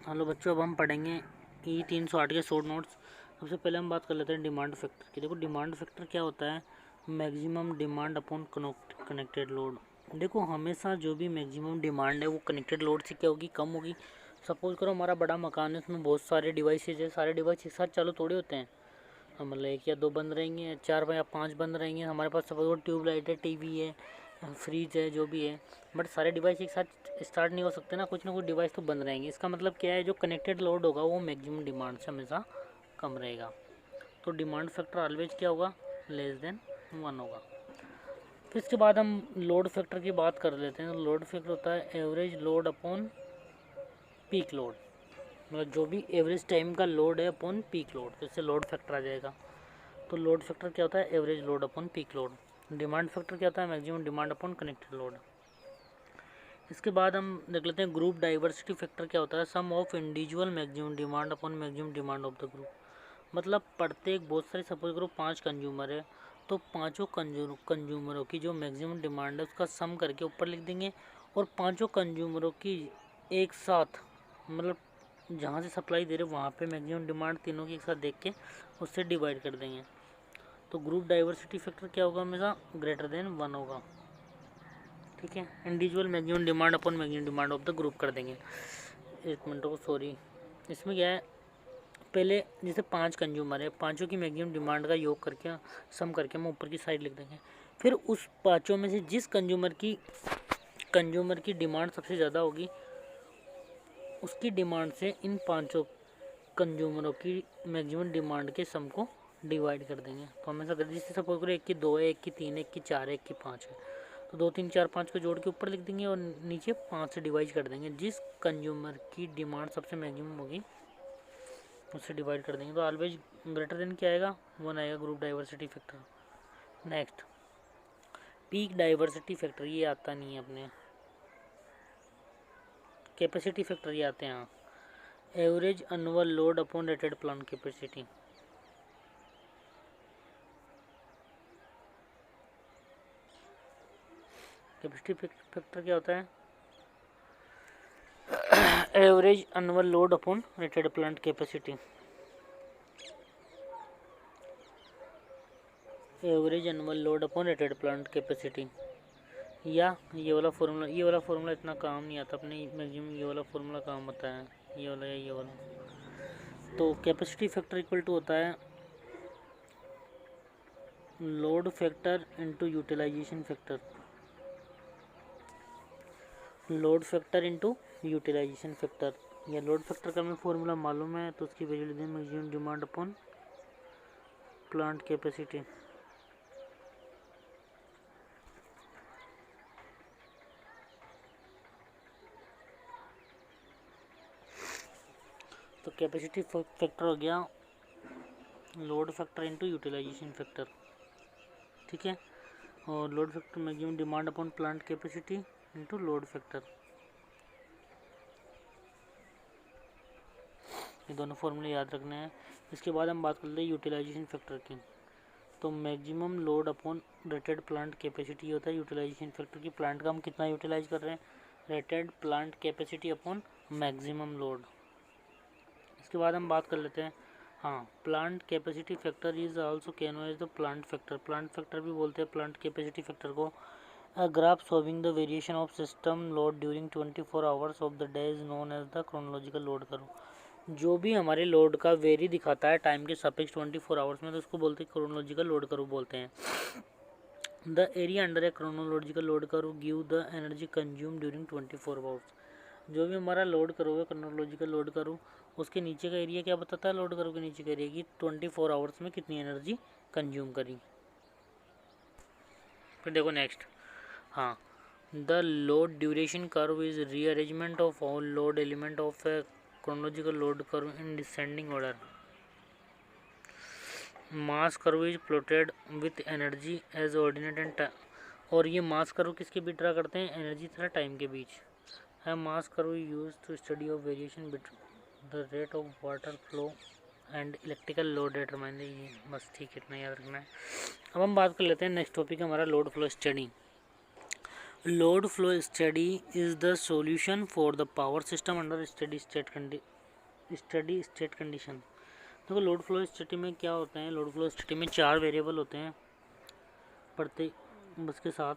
Hello बच्चों, अब हम पढ़ेंगे E308 के शॉर्ट नोट्स। सबसे पहले हम बात कर लेते हैं डिमांड फैक्टर की। देखो, डिमांड फैक्टर क्या होता है? Maximum demand upon connected load. देखो, हमेशा जो भी मैक्सिमम डिमांड है वो कनेक्टेड लोड से क्या होगी? कम होगी। सपोज करो हमारा बड़ा मकान है, उसमें बहुत सारे डिवाइसेज है, सारे डिवाइस एक साथ चालू थोड़े होते हैं। मतलब एक या दो बंद रहेंगे, चार या पाँच बंद रहेंगे। हमारे पास सपोज ट्यूबलाइट है, टीवी है, फ्रिज है, जो भी है, बट सारे डिवाइस एक साथ स्टार्ट नहीं हो सकते ना कुछ डिवाइस तो बंद रहेंगे। इसका मतलब क्या है? जो कनेक्टेड लोड होगा वो मैक्सिमम डिमांड से हमेशा कम रहेगा। तो डिमांड फैक्टर ऑलवेज क्या होगा? लेस देन 1 होगा। फिर इसके बाद हम लोड फैक्टर की बात कर लेते हैं। तो लोड फैक्टर होता है average load upon peak load. मतलब जो भी एवरेज टाइम का लोड है अपॉन पीक लोड, तो इससे लोड फैक्टर आ जाएगा। तो लोड फैक्टर क्या होता है? Average load upon peak load. Demand factor क्या होता है? Maximum demand upon connected load. इसके बाद हम देख लेते हैं ग्रुप डाइवर्सिटी फैक्टर क्या होता है? Sum of individual maximum demand upon maximum demand of the group. मतलब प्रत्येक बहुत सारे, सपोज करो 5 कंज्यूमर है, तो पाँचों कंज्यूमरों की जो मैक्सिमम डिमांड है उसका सम करके ऊपर लिख देंगे, और पाँचों कंज्यूमरों की एक साथ, मतलब जहाँ से सप्लाई दे रहे वहाँ पे मैक्सिमम डिमांड तीनों की एक साथ देख के उससे डिवाइड कर देंगे। तो ग्रुप डाइवर्सिटी फैक्टर क्या होगा? हमेशा ग्रेटर देन 1 होगा। ठीक है, individual maximum demand upon maximum demand of the group कर देंगे। एक मिनट को, सॉरी, इसमें क्या है? पहले जैसे 5 कंज्यूमर है, पाँचों की मैक्सिमम डिमांड का योग करके सम करके हम ऊपर की साइड लिख देंगे। फिर उस पाँचों में से जिस कंज्यूमर की डिमांड सबसे ज़्यादा होगी, उसकी डिमांड से इन पाँचों कंज्यूमरों की मैक्सिमम डिमांड के सम को डिवाइड कर देंगे। तो हमेशा जैसे सपोज करो 1 की 2 है, 1 की 3 है, 1 की 4 है, 1 की 5 है, तो 2 3 4 5 को जोड़ के ऊपर लिख देंगे और नीचे 5 से डिवाइड कर देंगे। जिस कंज्यूमर की डिमांड सबसे मैक्सिमम होगी उससे डिवाइड कर देंगे। तो ऑलवेज ग्रेटर देन क्या आएगा? 1 आएगा, group diversity factor. Next, peak diversity factor, ये आता नहीं है अपने। कैपेसिटी फैक्टर ये आते हैं। हाँ, average annual load upon rated plant capacity. Capacity factor क्या होता है? Average annual load upon rated plant capacity. Average annual load upon rated plant capacity, या ये वाला फॉर्मूला इतना काम नहीं आता अपने। मैक्सिमम ये वाला फॉर्मूला काम आता है, ये वाला या ये वाला। तो कैपेसिटी फैक्टर इक्वल टू होता है load factor into utilization factor. Load factor into utilization factor, या लोड फैक्टर का हमें फॉर्मूला मालूम है तो उसकी वैल्यू लिख दें maximum demand upon plant capacity. तो कैपेसिटी फैक्टर हो गया load factor into utilization factor. ठीक है, और load factor maximum demand upon plant capacity into load factor, ये दोनों फॉर्मूले याद रखने हैं। इसके बाद हम बात करते हैं यूटिलाइजेशन फैक्टर की। तो maximum load upon rated plant capacity होता है यूटिलाइजेशन फैक्टर की। प्लांट का हम कितना यूटिलाइज कर रहे हैं? Rated plant capacity upon maximum load. इसके बाद हम बात कर लेते हैं, हाँ, plant capacity factor is also can as the plant factor. Plant factor भी बोलते हैं प्लांट कैपेसिटी फैक्टर को। A graph showing the variation of system load during 24 hours of the day is known as the chronological load curve. जो भी हमारे load का very दिखाता है टाइम के सापेक्ष 24 आवर्स में, तो उसको बोलते हैं क्रोनोलॉजिकल लोड कर्व बोलते हैं। The area under A chronological load curve give the energy consume during 24 hours. जो भी हमारा लोड कर्व है, क्रोनोलॉजिकल लोड कर्व, उसके नीचे का एरिया क्या बताता है? लोड कर्व के नीचे का एरिया की 24 आवर्स में कितनी एनर्जी कंज्यूम करी। फिर देखो नेक्स्ट, हाँ, the load duration curve is rearrangement of all load element of a chronological load curve in descending order. Mass curve is plotted with energy as ordinate and, और ये मास curve किसके बीच draw करते हैं? Energy तथा time के बीच है। Mass curve use to study of variation between the rate of water flow and electrical load determine. ये बस ठीक है, इतना याद रखना है। अब हम बात कर लेते हैं नेक्स्ट टॉपिक हमारा load flow study. Load flow study is the solution for the power system under steady state condition. देखो लोड फ्लो स्टडी में क्या होता है, लोड फ्लो स्टडी में 4 वेरिएबल होते हैं प्रत्येक बस के साथ।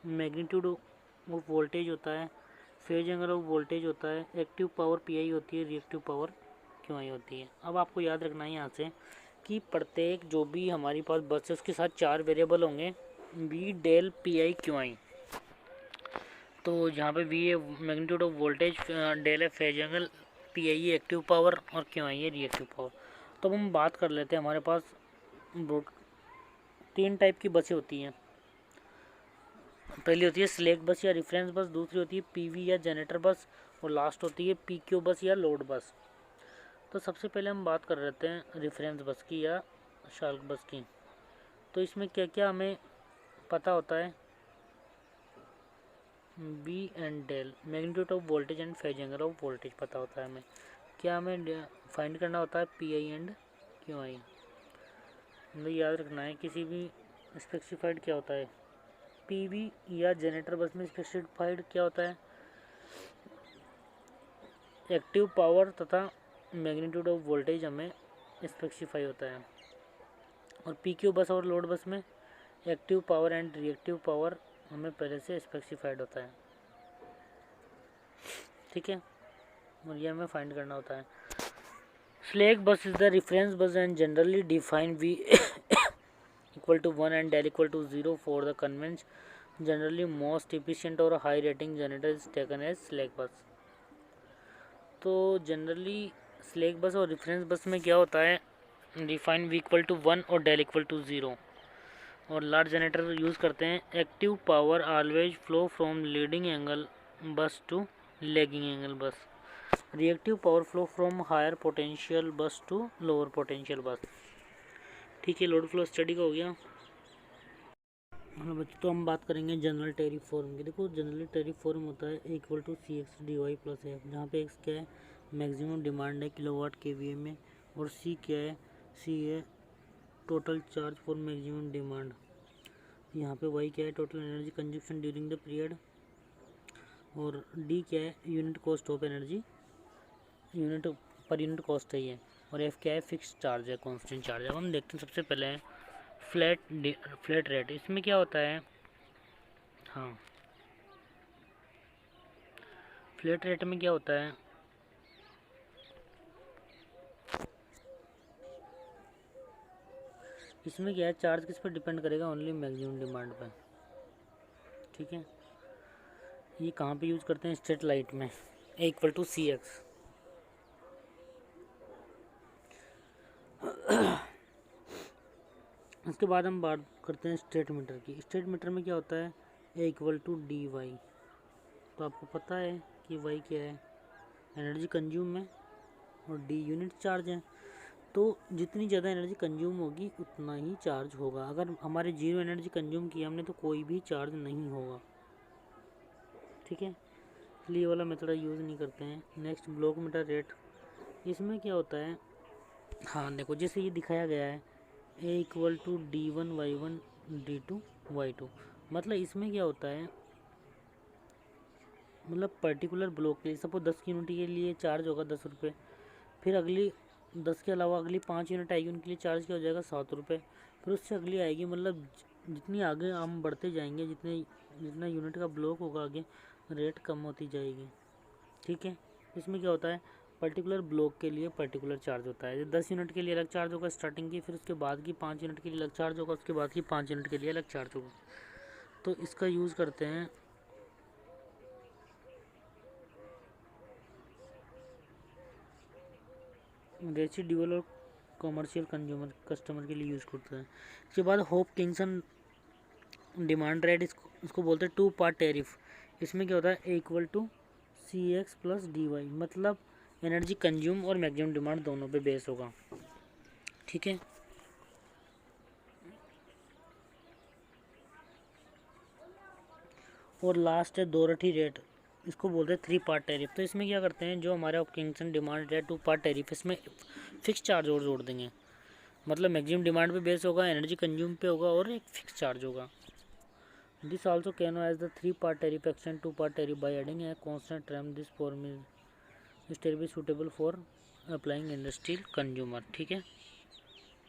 मैग्नीट्यूड ऑफ वोल्टेज होता है, फेज एंगल ऑफ वोल्टेज होता है, एक्टिव पावर पी होती है, रिएक्टिव पावर क्यू होती है। अब आपको याद रखना है यहाँ से कि प्रत्येक जो भी हमारी पास बस है उसके साथ 4 वेरिएबल होंगे, V del P I Q I. तो जहाँ पे वी है मैग्नीट्यूड ऑफ वोल्टेज, डेल है फेज एंगल, पी आई है एक्टिव पावर और क्यू आई है रिएक्टिव पावर। तो अब हम बात कर लेते हैं, हमारे पास 3 टाइप की बसें होती हैं। पहली होती है स्लैक बस या रेफरेंस बस, दूसरी होती है पीवी या जनरेटर बस, और लास्ट होती है पीक्यू बस या लोड बस। तो सबसे पहले हम बात कर लेते हैं रेफरेंस बस की या शाल्क बस की। तो इसमें क्या क्या हमें पता होता है, B and del, magnitude of voltage and phase angle of voltage पता होता है हमें। क्या हमें फाइंड करना होता है, P I and Q I. हमें याद रखना है किसी भी स्पेसिफाइड क्या होता है, पीवी या जनरेटर बस में स्पेसिफाइड क्या होता है, एक्टिव पावर तथा मैग्नीट्यूड ऑफ वोल्टेज हमें स्पेसिफाई होता है। और पीक्यू बस और लोड बस में active power and reactive power हमें पहले से स्पेसिफाइड होता है। ठीक है, और ये हमें फाइंड करना होता है। Slack bus is the reference bus and generally define V equal to 1 and del equal to 0 for the convention. Generally most efficient और high rating generator is taken as slack bus। तो generally slack बस और reference बस में क्या होता है, define we equal to 1 और डेल इक्वल टू 0, और लार्ज जनरेटर यूज़ करते हैं। Active power always flow from leading angle bus to lagging angle bus. Reactive power flow from higher potential bus to lower potential bus. ठीक है, load flow study का हो गया। हाँ बच्चों, तो हम बात करेंगे जनरल टेरिफ फॉर्म की। देखो जनरल टेरिफ फॉर्म होता है equal to C X D Y plus F, जहाँ पे एक्स क्या है, मैक्सिमम डिमांड है किलोवाट के वी ए में, और सी क्या है, सी है total charge for maximum demand. यहाँ पे वाई क्या है, total energy consumption during the period, और डी क्या है, unit cost of energy, unit पर यूनिट कॉस्ट है ये, और एफ क्या है, फिक्स चार्ज है, कॉन्स्टेंट चार्ज है। अब हम देखते हैं सबसे पहले फ्लैट रेट। इसमें क्या होता है, हाँ फ्लैट रेट में क्या होता है, इसमें क्या है, चार्ज किस पर डिपेंड करेगा, ओनली मैक्सिमम डिमांड पर। ठीक है, ये कहाँ पे यूज़ करते हैं, स्ट्रेट लाइट में, ए इक्वल टू सी एक्स। उसके बाद हम बात करते हैं स्ट्रेट मीटर की। स्ट्रेट मीटर में क्या होता है, A equal to D Y. तो आपको पता है कि वाई क्या है, एनर्जी कंज्यूम है, और डी यूनिट चार्ज है। तो जितनी ज़्यादा एनर्जी कंज्यूम होगी उतना ही चार्ज होगा। अगर हमारे जीरो एनर्जी कंज्यूम किया हमने तो कोई भी चार्ज नहीं होगा। ठीक है, इसलिए ये वाला मेथड यूज़ नहीं करते हैं। नेक्स्ट ब्लॉक मीटर रेट, इसमें क्या होता है, हाँ देखो जैसे ये दिखाया गया है, A equal to D one Y one D two Y two. मतलब इसमें क्या होता है, मतलब पर्टिकुलर ब्लॉक के लिए सपोज 10 यूनिट के लिए चार्ज होगा 10 रुपये, फिर अगली 10 के अलावा अगली 5 यूनिट आएगी उनके लिए चार्ज क्या हो जाएगा 7 रुपये, फिर उससे अगली आएगी। मतलब जितनी आगे हम बढ़ते जाएंगे, जितना यूनिट का ब्लॉक होगा आगे रेट कम होती जाएगी। ठीक है, इसमें क्या होता है, पर्टिकुलर ब्लॉक के लिए पर्टिकुलर चार्ज होता है। 10 यूनिट के लिए अलग चार्ज होगा स्टार्टिंग की, फिर उसके बाद की 5 यूनिट के लिए अलग चार्ज होगा, उसके बाद की 5 यूनिट के लिए अलग चार्ज होगा। तो इसका यूज़ करते हैं रेसिडुअल और कमर्शियल कंज्यूमर कस्टमर के लिए यूज़ करते हैं। इसके बाद हॉपकिंसन डिमांड रेट, इसको बोलते हैं 2 पार्ट टैरिफ। इसमें क्या होता है, A equal to C X plus D Y, मतलब एनर्जी कंज्यूम और मैक्सिमम डिमांड दोनों पे बेस होगा। ठीक है, और लास्ट है डोरटी रेट, इसको बोलते हैं 3 पार्ट टैरिफ। तो इसमें क्या करते हैं, जो हमारे Hopkinson demand rate 2 part tariff, इसमें फिक्स चार्ज और जोड़ देंगे। मतलब मैक्सिमम डिमांड पे बेस होगा, एनर्जी कंज्यूम पे होगा, और एक फिक्स चार्ज होगा। This also can as the 3-part tariff action 2-part tariff by adding a constant term this form is tariff is suitable for applying industrial consumer. ठीक है,